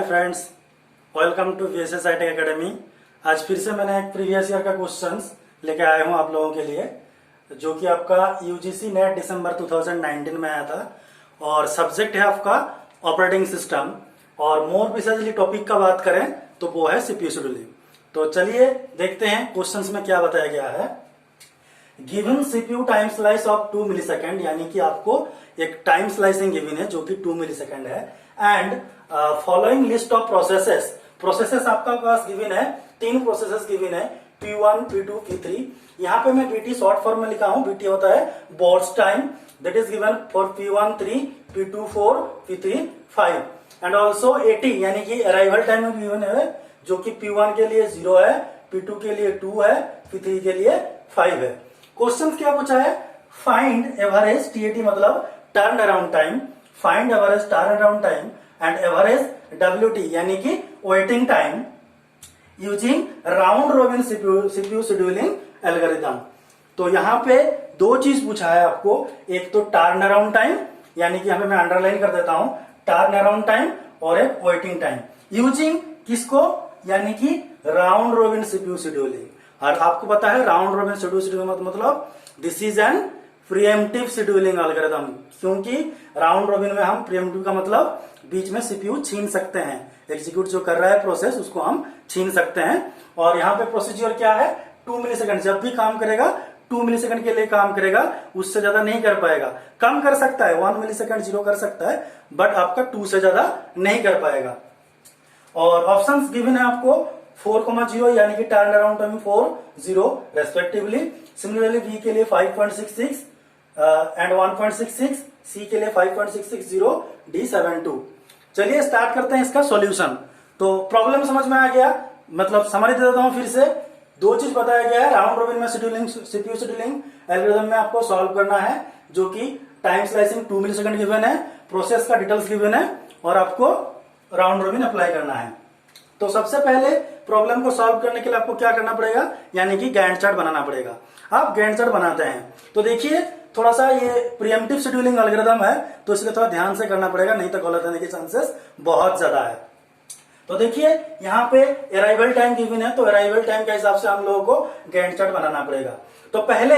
Friends, welcome to VSS ITech academy. आज फिर से मैंने एक प्रीवियस ईयर का क्वेश्चंस लेके आया हूँ आप लोगों के लिए, जो कि आपका UGC नेट दिसंबर 2019 में आया था और सब्जेक्ट है आपका ऑपरेटिंग सिस्टम। और मोर प्रिसाइजली टॉपिक का बात करें तो वो है CPU शेड्यूलिंग। तो चलिए देखते हैं क्वेश्चंस में क्या बताया गया है। Given CPU time slice of 2 millisecond, यानी कि आपको एक टाइम स्लाइसिंग गिवन है जो कि 2 मिलीसेकंड है। And following list of processes आपका पास गिवन है, 3 प्रोसेसेस गिवन है, P1, P2, P3। यहाँ पे मैं BT शॉर्ट फॉर्म में लिखा हूं। BT होता है boards time, that is given for P1 3, P2 4, P3 5। And also 80 यानी कि अराइवल टाइम में गिवन है, जो कि P1 के लिए 0 है, P2 के लिए 2 है, P3 के लिए 5 है। क्वेश्चन क्या पूछा है? फाइंड एवरेज TAT मतलब turn around time, find average turn around time and average WT यानी कि waiting time using round robin CPU scheduling algorithm. तो यहाँ पे 2 चीज पूछा है आपको, एक तो टर्न अराउंड टाइम, यानी कि यहाँ पे मैं अंडरलाइन कर देता हूं, टर्न अराउंड टाइम, और एक वेटिंग टाइम यूजिंग किसको, यानी कि राउंड रोबिन CPU शेड्यूलिंग। और आपको पता है राउंड रोबिन CPU शेड्यूलिंग मतलब this is an pre-emptive scheduling algorithm, क्योंकि राउंड रोबिन में हम प्रीएम्प्टिव का मतलब बीच में CPU छीन सकते हैं, एग्जीक्यूट जो कर रहा है प्रोसेस उसको हम छीन सकते हैं। और यहाँ पे प्रोसीजर क्या है? 2 मिलीसेकंड जब भी काम करेगा 2 मिलीसेकंड के लिए काम करेगा, उससे ज्यादा नहीं कर पाएगा। कम कर सकता है, 1 मिलीसेकंड 0 कर सकता है, बट आपका 2 से ज्यादा नहीं कर पाएगा। और ऑप्शंस गिवन है आपको 4,0 यानी कि turn around time 4, 0 respectively. Similarly B के लिए 5.66 एंड 1.66, सी के लिए 5.660, डी 72। चलिए स्टार्ट करते हैं इसका सॉल्यूशन। तो प्रॉब्लम समझ में आ गया, मतलब समरी दे देता हूं फिर से। 2 चीज बताया गया है, राउंड रोबिन में शेड्यूलिंग CPU शेड्यूलिंग एल्गोरिथम में आपको सॉल्व करना है, जो कि टाइम स्लाइसिंग 2 मिलीसेकंड गिवन है, प्रोसेस का डिटेल्स गिवन है और आपको राउंड रोबिन अप्लाई करना है। तो सबसे पहले प्रॉब्लम को सॉल्व करने के लिए आपको क्या करना पड़ेगा, यानी कि गैंट चार्ट बनाना पड़ेगा। आप गैंट चार्ट बनाते हैं तो देखिए थोड़ा सा ये प्रीएम्प्टिव शेड्यूलिंग एल्गोरिथम है, तो इसलिए थोड़ा ध्यान से करना पड़ेगा, नहीं तो गलत होने के चांसेस बहुत ज्यादा है। तो देखिए यहाँ पे अराइवल टाइम गिवन है, तो अराइवल टाइम के हिसाब से हम लोगों को गैंट चार्ट बनाना पड़ेगा। तो पहले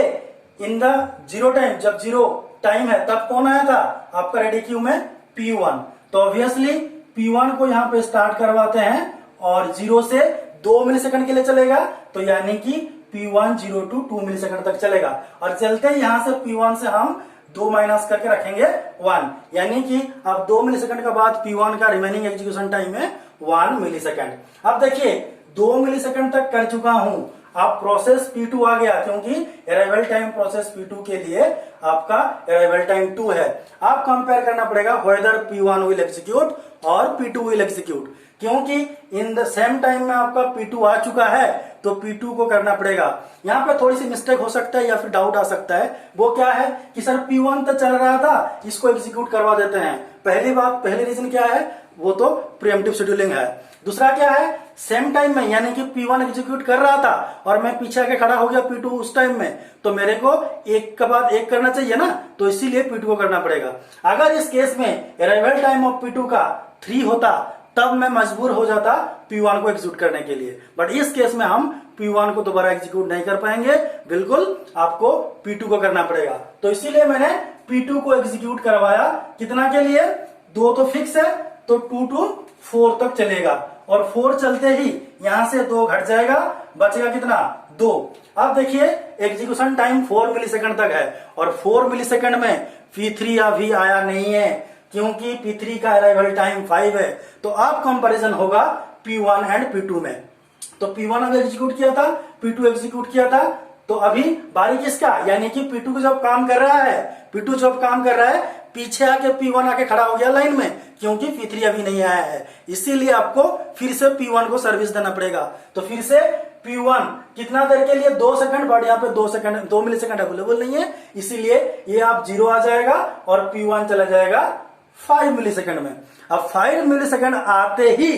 इन द 0 टाइम, जब 0 टाइम है तब कौन आया था आपका रेडी क्यू में? P1। तो ऑब्वियसली P1 को यहाँ पे स्टार्ट करवाते हैं और 0 से 2 मिलीसेकंड के लिए चलेगा, तो यानी कि P1 0 to 2 मिलीसेकंड तक चलेगा। और चलते ही यहां से P1 से हम 2 माइनस करके रखेंगे 1, यानी कि अब 2 मिलीसेकंड के बाद P1 का रिमेनिंग एग्जीक्यूशन टाइम है 1 मिलीसेकंड। अब देखिए 2 मिलीसेकंड तक कर चुका हूं, अब प्रोसेस P2 आ गया, क्योंकि अराइवल टाइम प्रोसेस P2 के लिए आपका अराइवल टाइम 2 है। आप कंपेयर करना पड़ेगा वेदर P1 विल एग्जीक्यूट और P2 विल एग्जीक्यूट, क्योंकि इन द सेम टाइम में आपका P2 आ चुका है, तो P2 को करना पड़ेगा। यहाँ पे थोड़ी सी मिस्टेक हो सकता है या फिर डाउट आ सकता है, वो क्या है कि सर P1 तो चल रहा था, इसको एग्जीक्यूट करवा देते हैं। पहली रीजन क्या है, वो तो प्रीएम्प्टिव शेड्यूलिंग है। दूसरा क्या है, सेम टाइम में, यानी कि P1 एग्जीक्यूट कर रहा था और मैं पीछे आके खड़ा हो गया P2 उस टाइम में, तो मेरे को एक के बाद एक करना चाहिए ना, तो इसीलिए P2 को करना पड़ेगा। अगर इस केस में अराइवल टाइम ऑफ P2 का 3 होता, तब मैं मजबूर हो जाता P1 को एग्जीक्यूट करने के लिए, बट इस केस में हम P1 को दोबारा एग्जीक्यूट नहीं कर पाएंगे, बिल्कुल आपको P2 को करना पड़ेगा। तो इसीलिए मैंने P2 को एग्जीक्यूट करवाया। कितना के लिए? 2 तो फिक्स है, तो 2 to 4 तक चलेगा, और 4 चलते ही यहां से 2 घट जाएगा, बचेगा कितना? 2। अब देखिए एग्जीक्यूशन टाइम 4 मिलीसेकंड तक है, और 4 मिलीसेकंड में P3 अभी आया नहीं है, क्योंकि P3 का अराइवल टाइम 5 है। तो अब कंपैरिजन होगा P1 एंड P2 में। तो P1 अभी एग्जीक्यूट किया था, P2 एग्जीक्यूट किया था, तो अभी बारी किसका, यानी कि P2 जब काम कर रहा है, P2 जब काम कर रहा है, पीछे आके P1 आके खड़ा हो गया लाइन में, क्योंकि P3 अभी नहीं आया है, इसीलिए आपको फिर से P1 को सर्विस देना पड़ेगा। तो फिर से P1 कितना देर के लिए? 2 सेकंड, बट यहाँ पे 2 मिलीसेकंड अवेलेबल नहीं है, इसीलिए ये आप 0 आ जाएगा और P1 चला जाएगा 5 मिलीसेकंड में। अब 5 मिलीसेकंड आते ही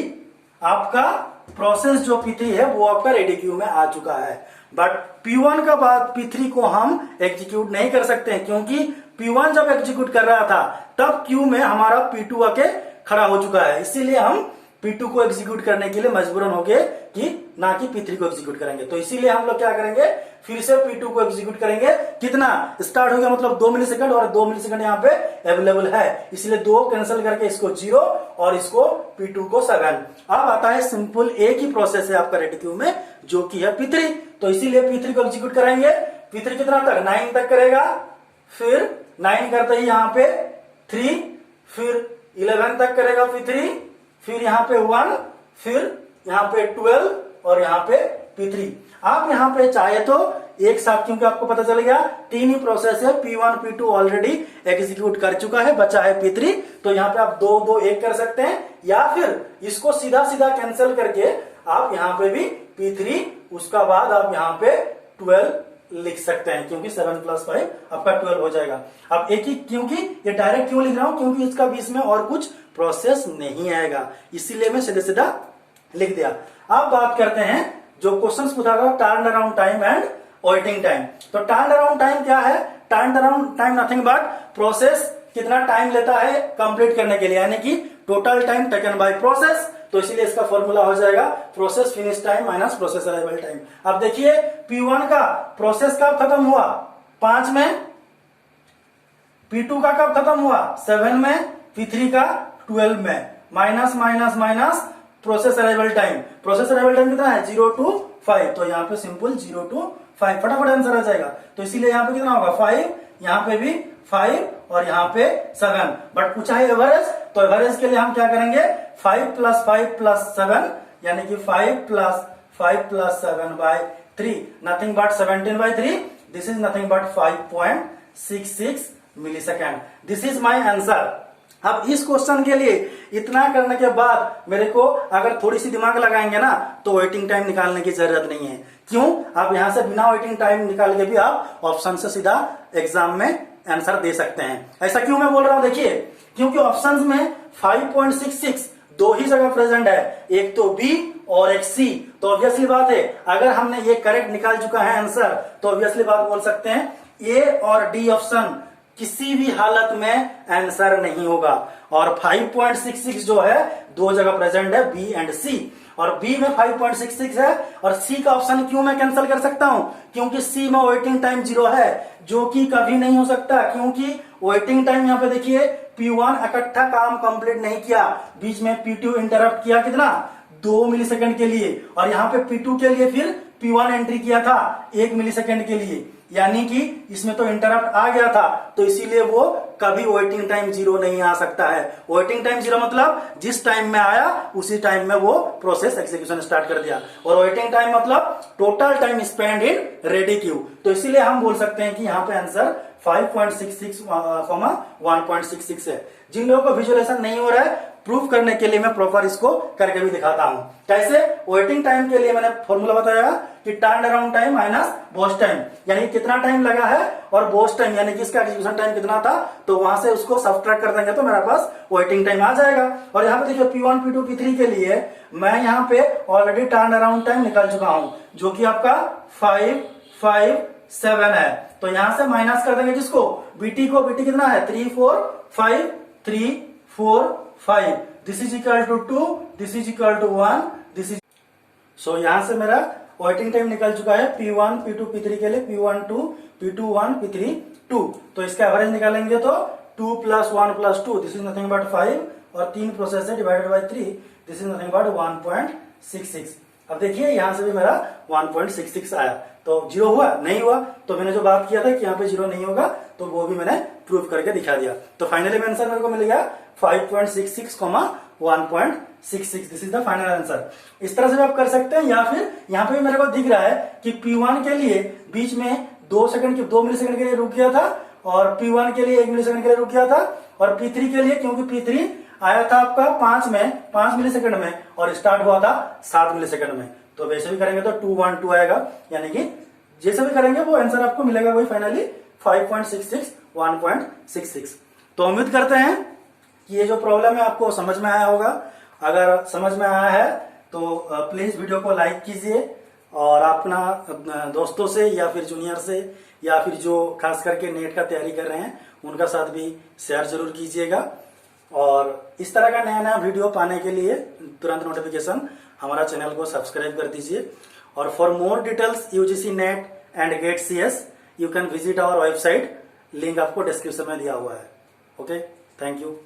आपका प्रोसेस जो P3 है वो आपका रेडी क्यू में आ चुका है, बट P1 का बाद P3 को हम एग्जीक्यूट नहीं कर सकते हैं, क्योंकि P1 जब एग्जीक्यूट कर रहा था तब क्यू में हमारा P2 आके खड़ा हो चुका है, इसीलिए हम P2 को एग्जीक्यूट करने के लिए मजबूरन हो गए कि ना कि P3 को एग्जीक्यूट करेंगे। तो इसीलिए हम लोग क्या करेंगे, फिर से P2 को एग्जीक्यूट करेंगे। कितना स्टार्ट हो गया, मतलब 2 मिली सेकंड, और 2 मिली सेकंड यहाँ पे अवेलेबल है, इसलिए 2 कैंसिल करके इसको 0 और इसको P2 को 7। अब आता है सिंपल एक ही प्रोसेस है आपका रेडी क्यू में, जो कि है P3। तो इसीलिए P3 को एग्जीक्यूट कराएंगे। P3 कितना तक, 9 तक करेगा, फिर 9 करते ही यहाँ पे 3, फिर 11 तक करेगा P3, फिर यहाँ पे 1, फिर यहाँ पे 12 और यहाँ पे P3। आप यहाँ पे चाहे तो एक साथ, क्योंकि आपको पता चल गया 3 ही प्रोसेस है, P1 P2 ऑलरेडी एग्जीक्यूट कर चुका है, बचा है P3। तो यहाँ पे आप 2 2 1 कर सकते हैं, या फिर इसको सीधा सीधा कैंसिल करके आप यहाँ पे भी P3, उसका बाद आप यहाँ पे 12 लिख सकते हैं, क्योंकि 7 + 5 आपका 12 हो जाएगा। अब एक ही, क्योंकि ये डायरेक्ट क्यों लिख रहा हूं, क्योंकि इसका बीच में और कुछ प्रोसेस नहीं आएगा, इसीलिए मैं सीधे सीधा लिख दिया। अब बात करते हैं जो क्वेश्चन पूछा गया, turn around time and waiting time. तो टर्न अराउंड टाइम क्या है, turn around time nothing but process कितना टाइम लेता है कंप्लीट करने के लिए, यानी कि total time taken by process. तो इसीलिए इसका फॉर्मूला हो जाएगा process finish time minus process arrival time. अब देखिए P1 का प्रोसेस कब खत्म हुआ, 5 में, P2 का कब खत्म हुआ, 7 में, P3 का 12 में, minus minus minus process arrival time. Process arrival time कितना है, 0 to 5। तो यहाँ पे सिंपल 0 to 5 फटाफट आंसर आ जाएगा। तो इसीलिए यहाँ पे कितना होगा, 5, यहाँ पे भी 5 और यहाँ पे 7। बट पूछा है एवरेज, तो एवरेज के लिए हम क्या करेंगे, 5 + 5 + 7, यानी कि 5 + 5 + 7/3, nothing but 17/3। This is nothing but 5.66 millisecond. This is my answer. अब इस क्वेश्चन के लिए इतना करने के बाद मेरे को अगर थोड़ी सी दिमाग लगाएंगे ना, तो वेटिंग टाइम निकालने की जरूरत नहीं है। क्यों, आप यहां से बिना वेटिंग टाइम निकाल के भी आप ऑप्शन से सीधा एग्जाम में आंसर दे सकते हैं। ऐसा क्यों मैं बोल रहा हूं, देखिए, क्योंकि ऑप्शंस में 5.66 दो ही जगह प्रेजेंट है, एक तो बी और एक सी। तो ऑब्वियसली बात है, अगर हमने ये करेक्ट निकाल चुका है आंसर, तो ऑब्वियसली बात बोल सकते हैं ए और डी ऑप्शन किसी भी हालत में आंसर नहीं होगा। और 5.66 जो है दो जगह प्रेजेंट है, बी एंड सी, और बी में 5.66 है, और सी का ऑप्शन क्यों मैं कैंसिल कर सकता हूं, क्योंकि सी में वेटिंग टाइम 0 है, जो कि कभी नहीं हो सकता। क्योंकि वेटिंग टाइम यहाँ पे देखिए, P1 इकट्ठा काम कंप्लीट नहीं किया, बीच में P2 इंटरप्ट किया, कितना, 2 मिलीसेकंड के लिए, और यहाँ पे P2 के लिए फिर P1 एंट्री किया था 1 मिलीसेकंड के लिए, यानी कि इसमें तो इंटरप्ट आ गया था। तो इसीलिए वो कभी वेटिंग टाइम 0 नहीं आ सकता है। वेटिंग टाइम 0 मतलब जिस टाइम में आया उसी टाइम में वो प्रोसेस एग्जीक्यूशन स्टार्ट कर दिया, और वेटिंग टाइम मतलब total time spend in ready queue. तो इसीलिए हम बोल सकते हैं कि यहाँ पे आंसर 5.66, 1.66 है। जिन लोगों को विजुअलाइजेशन नहीं हो रहा है, प्रूफ करने के लिए मैं प्रॉपर इसको करके भी दिखाता हूं। कैसे, वेटिंग टाइम के लिए मैंने फॉर्मूला बताया कि turn around time minus boast time, यानी कितना टाइम लगा है, और बोस्ट टाइम यानी कि इसका एग्जीक्यूशन टाइम कितना था, तो वहां से उसको सब्ट्रैक्ट कर देंगे तो मेरे पास वेटिंग टाइम आ जाएगा। और यहाँ पे देखिए P1 P2 P3 के लिए मैं यहाँ पे ऑलरेडी टर्न अराउंड टाइम निकाल चुका हूं, जो कि आपका 5, 5, 7 है। तो यहां से माइनस कर देंगे किसको, बीटी को। बीटी कितना है, 3, 4, 5, 3, 4, 5। This is equal to 2, this is equal to 1, this is. So यहां से मेरा वेटिंग टाइम निकल चुका है P1 P2 P3 के लिए, P1 2, P2 1, P3 2। तो इसका एवरेज निकालेंगे तो 2 + 1 + 2, दिस इज नथिंग बट 5, और 3 प्रोसेस है divided by 3, this is nothing but 1.66। अब देखिए यहां से भी मेरा 1.66 आया, तो 0 हुआ नहीं हुआ। तो मैंने जो बात किया था कि यहाँ पे 0 नहीं होगा, तो वो भी मैंने प्रूफ करके दिखा दिया। तो फाइनली आंसर मेरे को मिल गया 5.66, 1.66। This is the final answer. इस तरह से भी आप कर सकते हैं, या फिर यहाँ पे भी मेरे को दिख रहा है कि P1 के लिए बीच में 2 मिलीसेकंड के लिए रुक गया था, और P1 के लिए 1 मिलीसेकंड के लिए रुक गया था, और P3 के लिए, क्योंकि P3 आया था आपका 5 मिलीसेकंड में, और स्टार्ट हुआ था 7 मिलीसेकंड में। तो वैसे भी करेंगे तो 2, 1, 2 आएगा, यानी कि जैसे भी करेंगे वो आंसर आपको मिलेगा वही फाइनली 5.66, 1.66। तो उम्मीद करते हैं कि ये जो प्रॉब्लम है आपको समझ में आया होगा। अगर समझ में आया है तो प्लीज वीडियो को लाइक कीजिए, और अपना दोस्तों से या फिर जूनियर से, या फिर जो खास करके नेट का तैयारी कर रहे हैं उनका साथ भी शेयर जरूर कीजिएगा। और इस तरह का नया नया वीडियो पाने के लिए तुरंत नोटिफिकेशन हमारा चैनल को सब्सक्राइब कर दीजिए। और for more details UGC NET and GATE CS you can visit our website, link आपको डिस्क्रिप्शन में दिया हुआ है। Okay, thank you.